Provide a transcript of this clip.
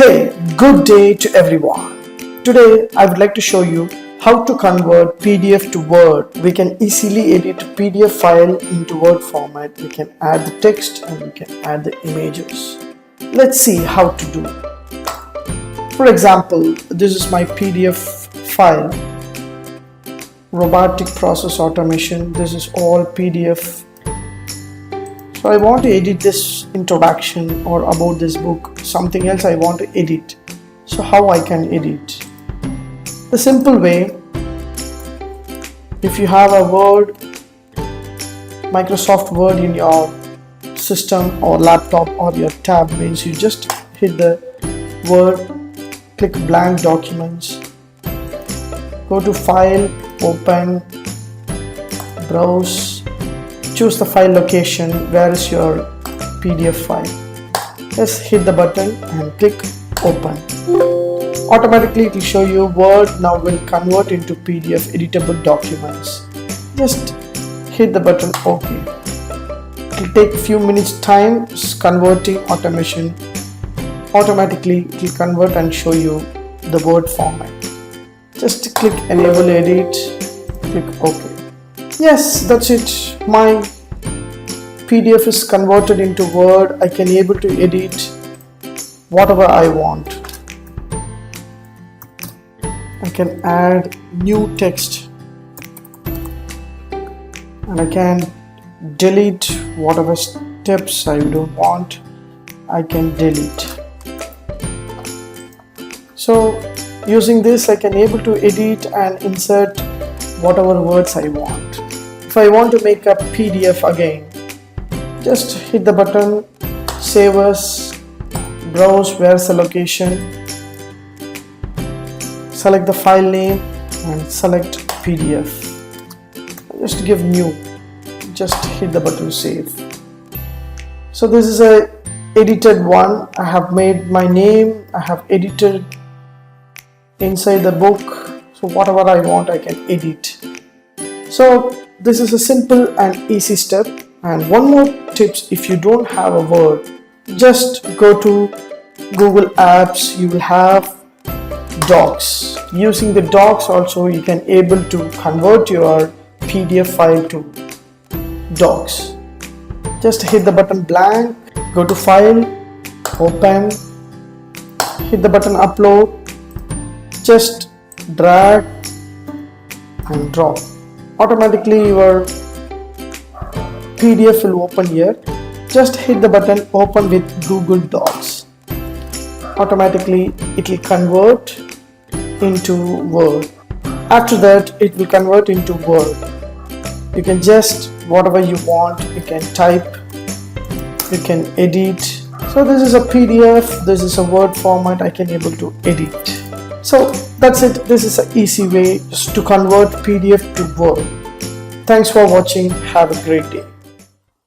Hey, good day to everyone. Today I would like to show you how to convert PDF to Word. We can easily edit PDF file into Word format. We can add the text and we can add the images. Let's see how to do. For example, this is my PDF file. Robotic process automation. This is all PDF. So I want to edit this introduction or about this book, something else I want to edit. So how I can edit? The simple way, if you have a Word, Microsoft Word in your system or laptop or your tab, means you just hit the Word, click blank documents, go to File, Open, Browse, choose the file location. Where is your PDF file? Just hit the button and click Open. Automatically it will show you Word now will convert into PDF editable documents. Just hit the button OK. It will take a few minutes time. It's converting automation. Automatically it will convert and show you the Word format. Just click Enable Edit, click OK. Yes, that's it. My PDF is converted into Word. I can able to edit whatever I want. I can add new text and I can delete whatever steps I don't want. I can delete. So using this I can able to edit and insert whatever words I want. If I want to make a PDF again, just hit the button, Save As, Browse, where's the location, select the file name and select PDF. Just give new, just hit the button Save. So this is a edited one. I have made my name, I have edited inside the book, so whatever I want I can edit. So this is a simple and easy step. And one more tips, if you don't have a Word, just go to Google Apps, you will have Docs. Using the Docs also you can able to convert your PDF file to Docs. Just hit the button blank, go to File, Open, hit the button Upload, just drag and drop. Automatically your PDF will open here. Just hit the button Open with Google Docs. Automatically it will convert into Word. After that it will convert into Word. You can just whatever you want, you can type, you can edit. So this is a PDF, this is a Word format I can able to edit. So that's it. This is an easy way to convert PDF to Word. Thanks for watching. Have a great day.